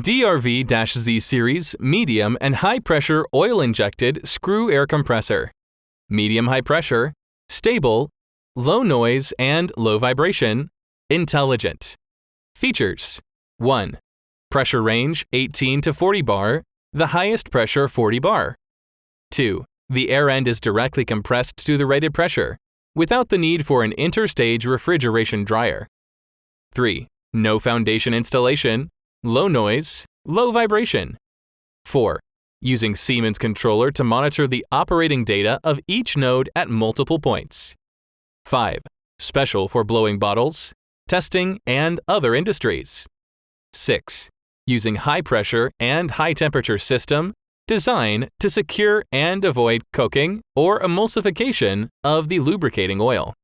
DRV-Z series medium and high pressure oil injected screw air compressor. Medium high pressure, stable, low noise and low vibration, intelligent. Features: 1. Pressure range 18 to 40 bar, the highest pressure 40 bar. 2. The air end is directly compressed to the rated pressure, without the need for an interstage refrigeration dryer. 3. No foundation installation, low noise, low vibration. 4. Using Siemens controller to monitor the operating data of each node at multiple points. 5. Special for blowing bottles, testing, and other industries. 6. Using high pressure and high temperature system, design to secure and avoid coking or emulsification of the lubricating oil.